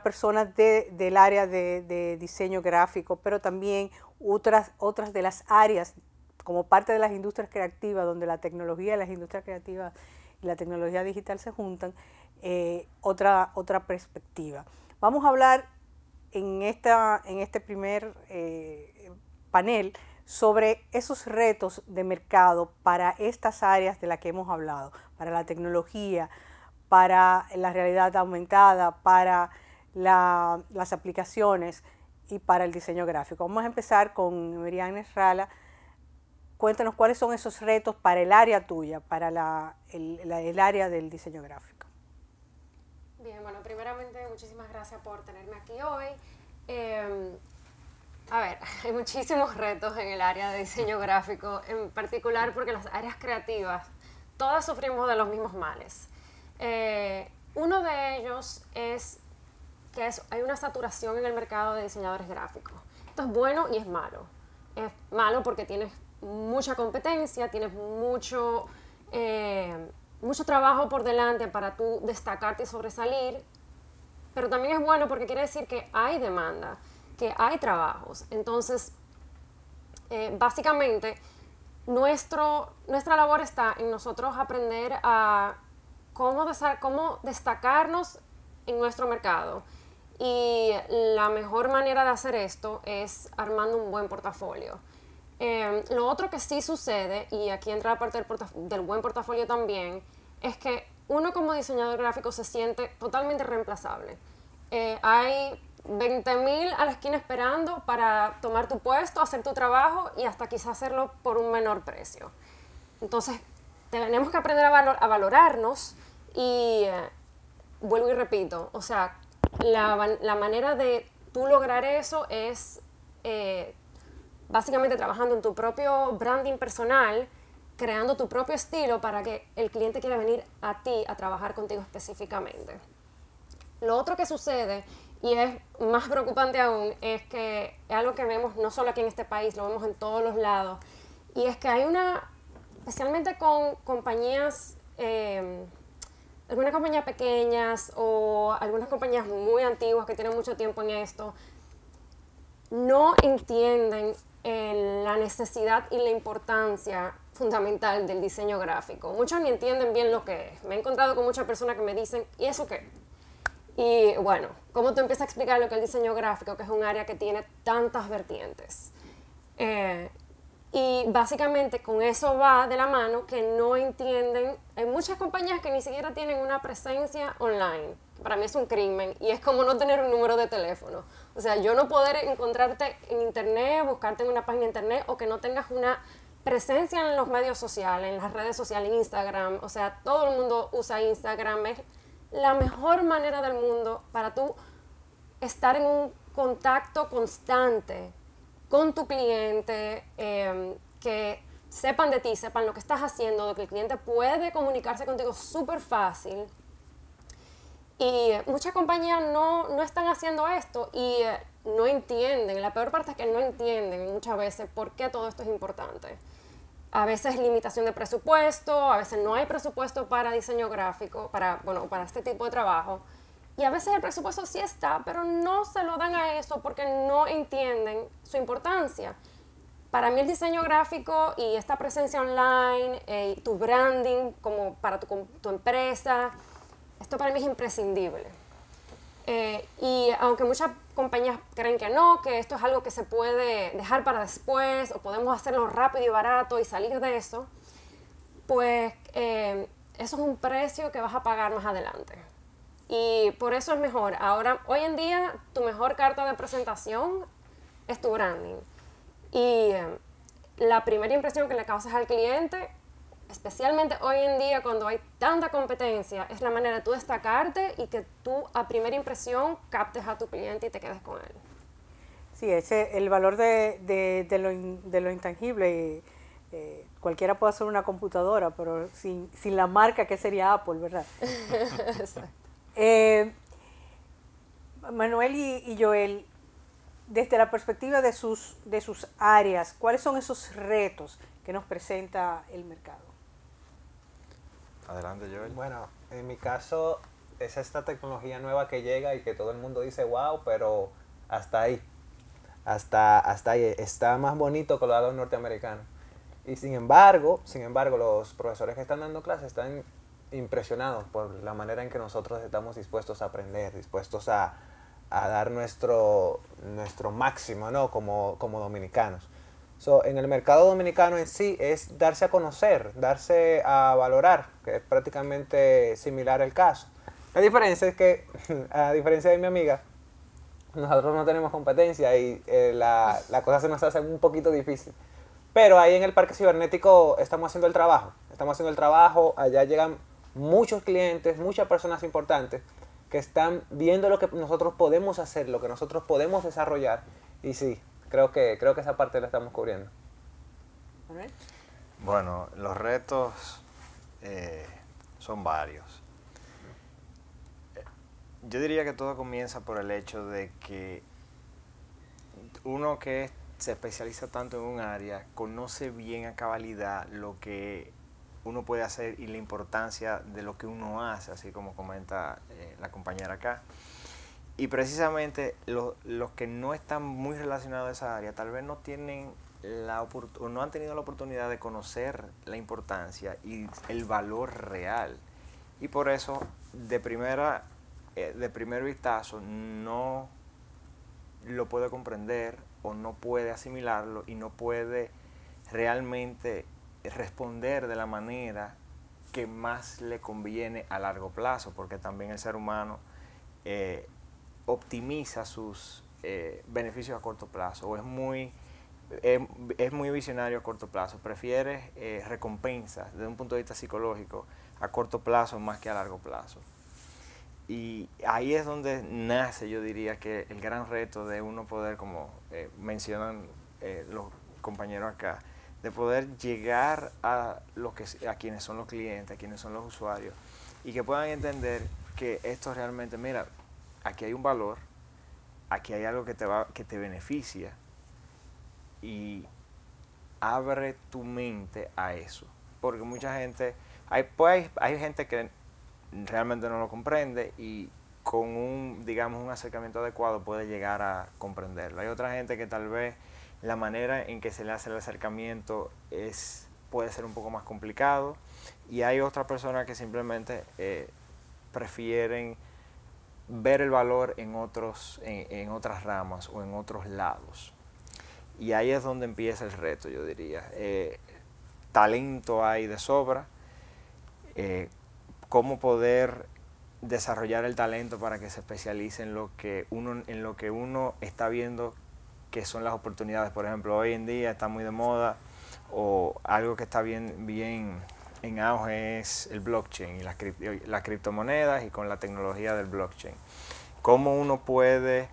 persona del área de diseño gráfico, pero también otras de las áreas como parte de las industrias creativas, donde la tecnología y las industrias creativas y la tecnología digital se juntan, otra perspectiva. Vamos a hablar en este primer panel sobre esos retos de mercado para estas áreas de las que hemos hablado, para la tecnología, para la realidad aumentada, para las aplicaciones y para el diseño gráfico. Vamos a empezar con Marianne Nesralla. Cuéntanos cuáles son esos retos para el área tuya, para el área del diseño gráfico. Bien, bueno, primeramente muchísimas gracias por tenerme aquí hoy. A ver, hay muchísimos retos en el área de diseño gráfico, en particular porque las áreas creativas, todas sufrimos de los mismos males. Uno de ellos es que hay una saturación en el mercado de diseñadores gráficos. Esto es bueno y es malo. Es malo porque tienes mucha competencia, tienes mucho trabajo por delante para tú destacarte y sobresalir, pero también es bueno porque quiere decir que hay demanda, que hay trabajos. Entonces, básicamente, nuestra labor está en nosotros aprender a cómo destacarnos en nuestro mercado. Y la mejor manera de hacer esto es armando un buen portafolio. Lo otro que sí sucede, y aquí entra la parte del buen portafolio también, es que uno como diseñador gráfico se siente totalmente reemplazable. Hay 20.000 a la esquina esperando para tomar tu puesto, hacer tu trabajo y hasta quizás hacerlo por un menor precio. Entonces, tenemos que aprender a valorarnos y vuelvo y repito, o sea, la manera de tú lograr eso es básicamente trabajando en tu propio branding personal, creando tu propio estilo para que el cliente quiera venir a ti a trabajar contigo específicamente. Lo otro que sucede, y es más preocupante aún, es que es algo que vemos no solo aquí en este país, lo vemos en todos los lados, y es que hay especialmente con compañías, algunas compañías pequeñas o algunas compañías muy antiguas que tienen mucho tiempo en esto, no entienden la necesidad y la importancia fundamental del diseño gráfico. Muchos ni entienden bien lo que es. Me he encontrado con muchas personas que me dicen, ¿y eso qué? Y bueno, ¿cómo tú empiezas a explicar lo que es el diseño gráfico, que es un área que tiene tantas vertientes? Y básicamente con eso va de la mano que no entienden. Hay muchas compañías que ni siquiera tienen una presencia online. Para mí es un crimen y es como no tener un número de teléfono. O sea, yo no poder encontrarte en internet, buscarte en una página de internet o que no tengas una presencia en los medios sociales, en las redes sociales, en Instagram. O sea, todo el mundo usa Instagram. Es la mejor manera del mundo para tú estar en un contacto constante con tu cliente, que sepan de ti, sepan lo que estás haciendo, de que el cliente puede comunicarse contigo súper fácil. Y muchas compañías no están haciendo esto y no entienden. La peor parte es que no entienden muchas veces por qué todo esto es importante. A veces limitación de presupuesto, a veces no hay presupuesto para diseño gráfico, para este tipo de trabajo. Y a veces el presupuesto sí está, pero no se lo dan a eso porque no entienden su importancia. Para mí el diseño gráfico y esta presencia online, tu branding como para tu empresa, esto para mí es imprescindible. Y aunque muchas compañías creen que no, que esto es algo que se puede dejar para después o podemos hacerlo rápido y barato y salir de eso, pues eso es un precio que vas a pagar más adelante. Y por eso es mejor. Ahora, hoy en día, tu mejor carta de presentación es tu branding. Y la primera impresión que le causas al cliente, especialmente hoy en día cuando hay tanta competencia, es la manera de tú destacarte y que tú a primera impresión captes a tu cliente y te quedes con él. Sí, el valor de lo intangible. Cualquiera puede hacer una computadora, pero sin la marca, ¿qué sería Apple, verdad? Exacto. Manuel y Joel, desde la perspectiva de sus áreas, ¿cuáles son esos retos que nos presenta el mercado? Adelante, Joel. Bueno, en mi caso es esta tecnología nueva que llega y que todo el mundo dice wow, pero hasta ahí. Hasta ahí. Está más bonito que lo haga un norteamericano. Y sin embargo, los profesores que están dando clases están impresionados por la manera en que nosotros estamos dispuestos a aprender, dispuestos a dar nuestro máximo, ¿no? Como dominicanos. En el mercado dominicano en sí es darse a conocer, darse a valorar, que es prácticamente similar al caso. La diferencia es que, a diferencia de mi amiga, nosotros no tenemos competencia y la cosa se nos hace un poquito difícil. Pero ahí en el parque cibernético estamos haciendo el trabajo, allá llegan muchos clientes, muchas personas importantes que están viendo lo que nosotros podemos hacer, lo que nosotros podemos desarrollar. Y sí, creo que esa parte la estamos cubriendo. Bueno, los retos son varios. Yo diría que todo comienza por el hecho de que uno que se especializa tanto en un área conoce bien a cabalidad lo que uno puede hacer y la importancia de lo que uno hace, así como comenta la compañera acá. Y precisamente los que no están muy relacionados a esa área tal vez no tienen no han tenido la oportunidad de conocer la importancia y el valor real. Y por eso, de primer vistazo, no lo puede comprender o no puede asimilarlo y no puede realmente responder de la manera que más le conviene a largo plazo, porque también el ser humano optimiza sus beneficios a corto plazo o es muy visionario a corto plazo, prefiere recompensas desde un punto de vista psicológico a corto plazo más que a largo plazo. Y ahí es donde nace, yo diría, que el gran reto de uno poder, como mencionan los compañeros acá, de poder llegar a quienes son los clientes, a quienes son los usuarios, y que puedan entender que esto realmente, mira, aquí hay un valor, aquí hay algo que te beneficia, y abre tu mente a eso. Porque mucha gente, hay gente que realmente no lo comprende y con un acercamiento adecuado puede llegar a comprenderlo. Hay otra gente que tal vez la manera en que se le hace el acercamiento puede ser un poco más complicado, y hay otras personas que simplemente prefieren ver el valor en otras ramas o en otros lados. Y ahí es donde empieza el reto, yo diría. Talento hay de sobra. Cómo poder desarrollar el talento para que se especialice en lo que uno está viendo que son las oportunidades. Por ejemplo, hoy en día está muy de moda, o algo que está bien en auge es el blockchain y las criptomonedas, y con la tecnología del blockchain. Cómo uno puede,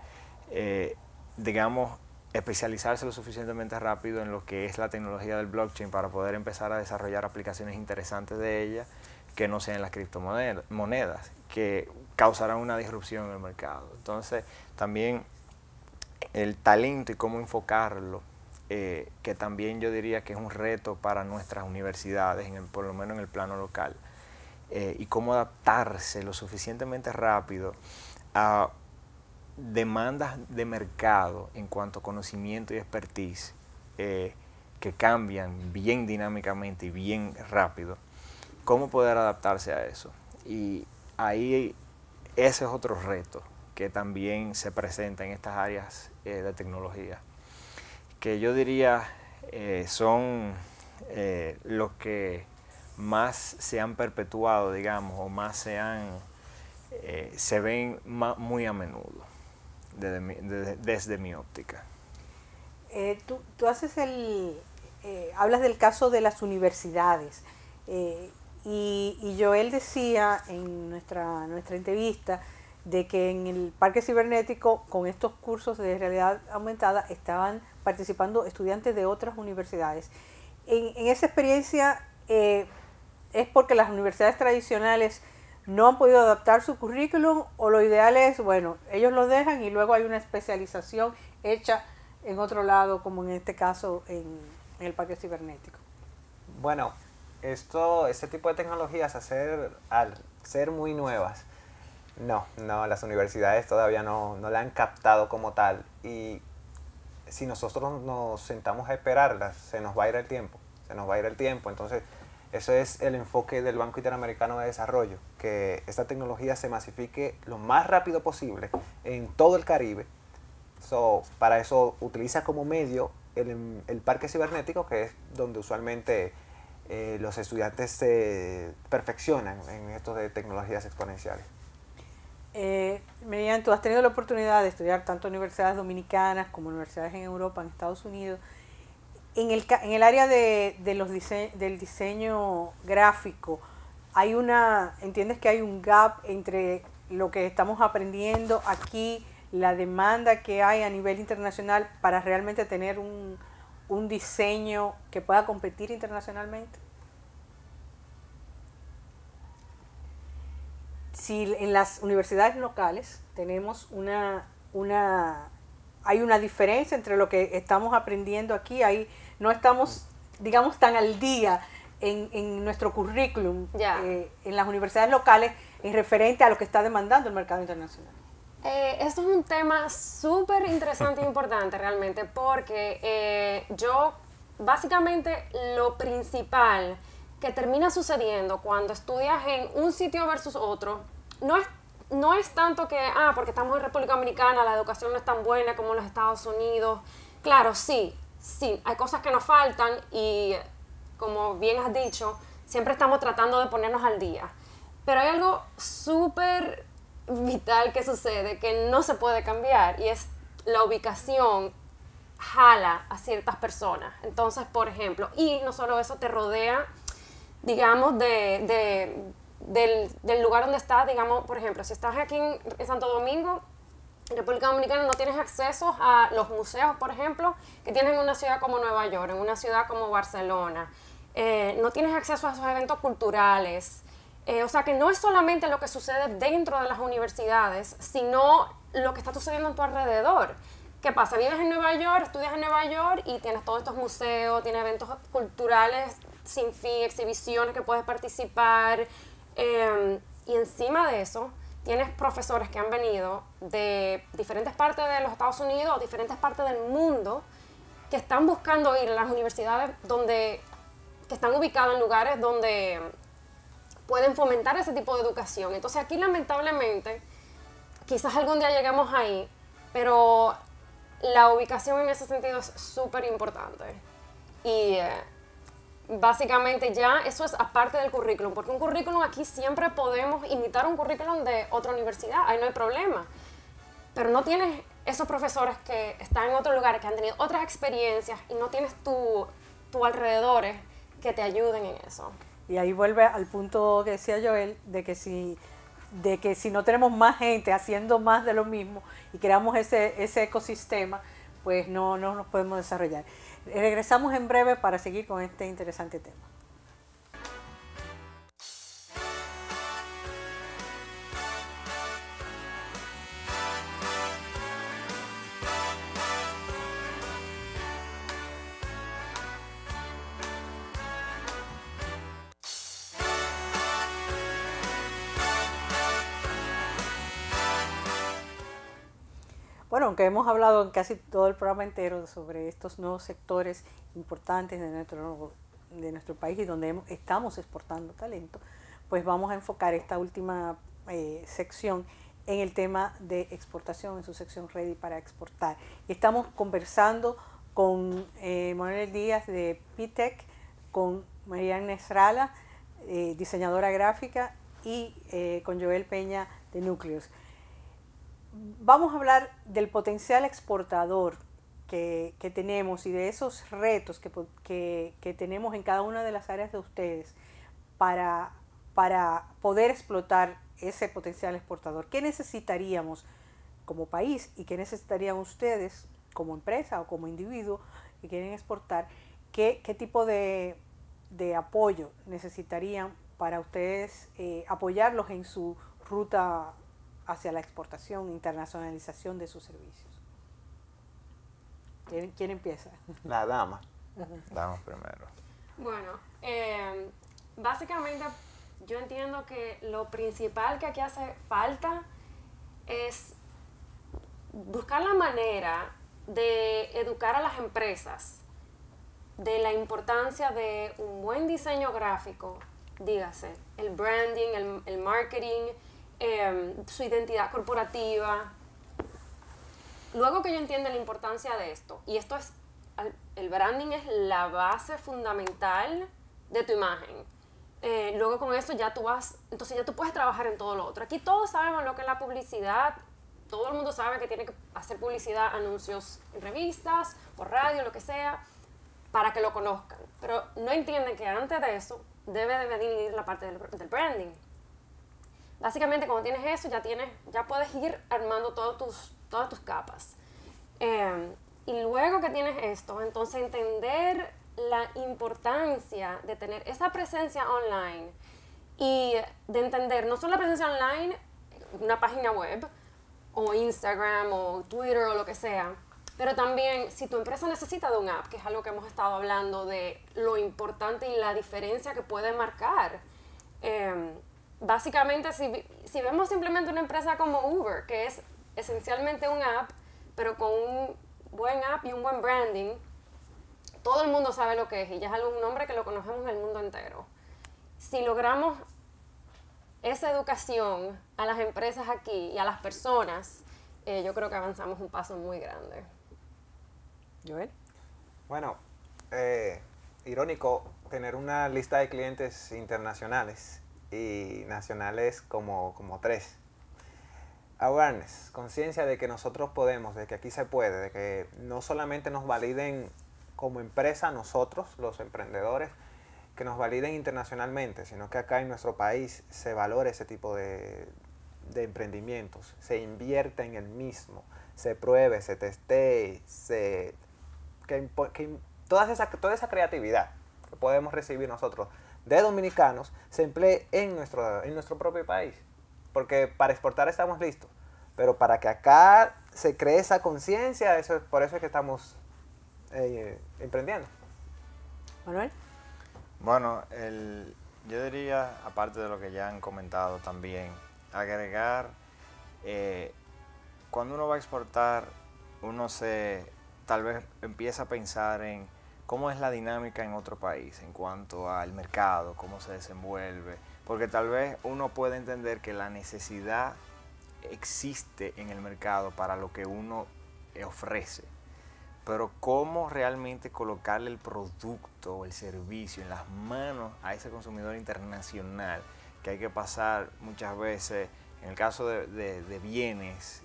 especializarse lo suficientemente rápido en lo que es la tecnología del blockchain para poder empezar a desarrollar aplicaciones interesantes de ella que no sean las criptomonedas, que causarán una disrupción en el mercado. Entonces, también el talento y cómo enfocarlo, que también yo diría que es un reto para nuestras universidades, por lo menos en el plano local, y cómo adaptarse lo suficientemente rápido a demandas de mercado en cuanto a conocimiento y expertise que cambian bien dinámicamente y bien rápido. Cómo poder adaptarse a eso. Y ahí ese es otro reto que también se presenta en estas áreas de tecnología, que yo diría son los que más se han perpetuado, digamos, o más se ven muy a menudo desde mi óptica. Tú haces hablas del caso de las universidades y Joel decía en nuestra entrevista de que en el Parque Cibernético con estos cursos de realidad aumentada estaban participando estudiantes de otras universidades. En esa experiencia es porque las universidades tradicionales no han podido adaptar su currículum, o lo ideal es, bueno, ellos lo dejan y luego hay una especialización hecha en otro lado, como en este caso en el Parque Cibernético. Bueno, este tipo de tecnologías al ser muy nuevas, no, las universidades todavía no la han captado como tal, y si nosotros nos sentamos a esperarlas, se nos va a ir el tiempo, entonces eso es el enfoque del Banco Interamericano de Desarrollo, que esta tecnología se masifique lo más rápido posible en todo el Caribe. Para eso utiliza como medio el parque cibernético, que es donde usualmente los estudiantes se perfeccionan en esto de tecnologías exponenciales. Miriam, tú has tenido la oportunidad de estudiar tanto en universidades dominicanas como universidades en Europa, en Estados Unidos. En el área del diseño gráfico, ¿entiendes que hay un gap entre lo que estamos aprendiendo aquí, la demanda que hay a nivel internacional para realmente tener un diseño que pueda competir internacionalmente? Si en las universidades locales tenemos hay una diferencia entre lo que estamos aprendiendo aquí, ahí no estamos, digamos, tan al día en nuestro currículum en las universidades locales en referente a lo que está demandando el mercado internacional. Esto es un tema súper interesante e importante realmente, porque yo básicamente lo principal que termina sucediendo cuando estudias en un sitio versus otro no es tanto que, porque estamos en República Dominicana, la educación no es tan buena como en los Estados Unidos. Claro, sí, hay cosas que nos faltan y, como bien has dicho, siempre estamos tratando de ponernos al día. Pero hay algo súper vital que sucede, que no se puede cambiar, y es la ubicación jala a ciertas personas. Entonces, por ejemplo, y no solo eso, te rodea, digamos, del lugar donde estás. Digamos, por ejemplo, si estás aquí en Santo Domingo, en República Dominicana, no tienes acceso a los museos, por ejemplo, que tienes en una ciudad como Nueva York, en una ciudad como Barcelona. No tienes acceso a esos eventos culturales. O sea que no es solamente lo que sucede dentro de las universidades, sino lo que está sucediendo en tu alrededor. ¿Qué pasa? Vives en Nueva York, estudias en Nueva York y tienes todos estos museos, tienes eventos culturales sin fin, exhibiciones que puedes participar. Y encima de eso, tienes profesores que han venido de diferentes partes de los Estados Unidos o diferentes partes del mundo que están buscando ir a las universidades que están ubicadas en lugares donde pueden fomentar ese tipo de educación. Entonces aquí, lamentablemente, quizás algún día lleguemos ahí, pero la ubicación en ese sentido es súper importante. Y básicamente ya eso es aparte del currículum, porque un currículum aquí siempre podemos imitar un currículum de otra universidad, ahí no hay problema. Pero no tienes esos profesores que están en otros lugares, que han tenido otras experiencias, y no tienes tu alrededores que te ayuden en eso. Y ahí vuelve al punto que decía Joel, de que si no tenemos más gente haciendo más de lo mismo y creamos ese ecosistema, pues no nos podemos desarrollar. Regresamos en breve para seguir con este interesante tema. Bueno, aunque hemos hablado en casi todo el programa entero sobre estos nuevos sectores importantes de nuestro país y donde estamos exportando talento, pues vamos a enfocar esta última sección en el tema de exportación, en su sección Ready para exportar. Y estamos conversando con Manuel Díaz de PTech, con Miriam Nesralla diseñadora gráfica, y con Joel Peña de Núcleos. Vamos a hablar del potencial exportador que tenemos y de esos retos que tenemos en cada una de las áreas de ustedes para poder explotar ese potencial exportador. ¿Qué necesitaríamos como país y qué necesitarían ustedes como empresa o como individuo que quieren exportar? ¿Qué tipo de apoyo necesitarían para ustedes apoyarlos en su ruta hacia la exportación, internacionalización de sus servicios? ¿Quién empieza? La dama. Damos primero. Bueno, básicamente yo entiendo que lo principal que aquí hace falta es buscar la manera de educar a las empresas de la importancia de un buen diseño gráfico, dígase, el branding, el marketing, su identidad corporativa. Luego que yo entienda la importancia de esto, y el branding es la base fundamental de tu imagen. Luego con eso entonces ya tú puedes trabajar en todo lo otro. Aquí todos sabemos lo que es la publicidad, todo el mundo sabe que tiene que hacer publicidad, anuncios en revistas, por radio, lo que sea, para que lo conozcan. Pero no entienden que antes de eso debe de venir la parte del branding. Básicamente cuando tienes eso ya puedes ir armando todas tus capas. Y luego que tienes esto, entonces entender la importancia de tener esa presencia online y de entender no solo la presencia online, una página web o Instagram o Twitter o lo que sea, pero también si tu empresa necesita de un app, que es algo que hemos estado hablando de lo importante y la diferencia que puede marcar. Básicamente, si vemos simplemente una empresa como Uber, que es esencialmente un app, pero con un buen app y un buen branding, todo el mundo sabe lo que es y ya es un nombre que lo conocemos en el mundo entero. Si logramos esa educación a las empresas aquí y a las personas, yo creo que avanzamos un paso muy grande. Joel. Bueno, irónico tener una lista de clientes internacionales y nacionales como 3. Awareness, conciencia de que nosotros podemos, de que aquí se puede, de que no solamente nos validen como empresa nosotros, los emprendedores, que nos validen internacionalmente, sino que acá en nuestro país se valore ese tipo de emprendimientos, se invierte en el mismo, se pruebe, se testee, toda esa creatividad que podemos recibir nosotros de dominicanos se emplee en nuestro propio país. Porque para exportar estamos listos, pero para que acá se cree esa conciencia, por eso es que estamos emprendiendo. Manuel. Bueno, yo diría, aparte de lo que ya han comentado también, agregar, cuando uno va a exportar, uno tal vez empieza a pensar en cómo es la dinámica en otro país en cuanto al mercado, cómo se desenvuelve, porque tal vez uno puede entender que la necesidad existe en el mercado para lo que uno ofrece, pero cómo realmente colocarle el producto o el servicio en las manos a ese consumidor internacional, que hay que pasar muchas veces, en el caso de bienes,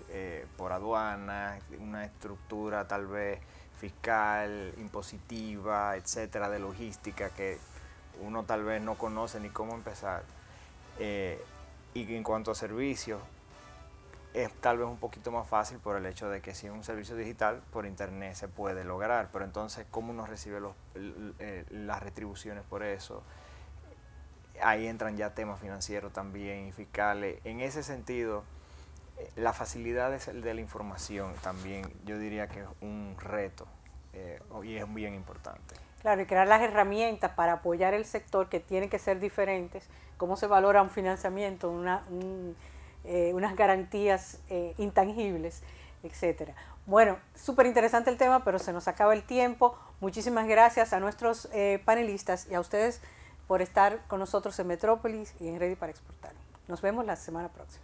por aduana, una estructura tal vez fiscal, impositiva, etcétera, de logística, que uno tal vez no conoce ni cómo empezar. Y en cuanto a servicios, es tal vez un poquito más fácil por el hecho de que si es un servicio digital, por internet se puede lograr, pero entonces cómo uno recibe las retribuciones por eso. Ahí entran ya temas financieros también y fiscales. En ese sentido, la facilidad de la información también yo diría que es un reto y es bien importante. Claro, y crear las herramientas para apoyar el sector, que tienen que ser diferentes, cómo se valora un financiamiento, unas garantías intangibles, etcétera. Bueno, súper interesante el tema, pero se nos acaba el tiempo. Muchísimas gracias a nuestros panelistas y a ustedes por estar con nosotros en Metrópolis y en Ready para Exportar. Nos vemos la semana próxima.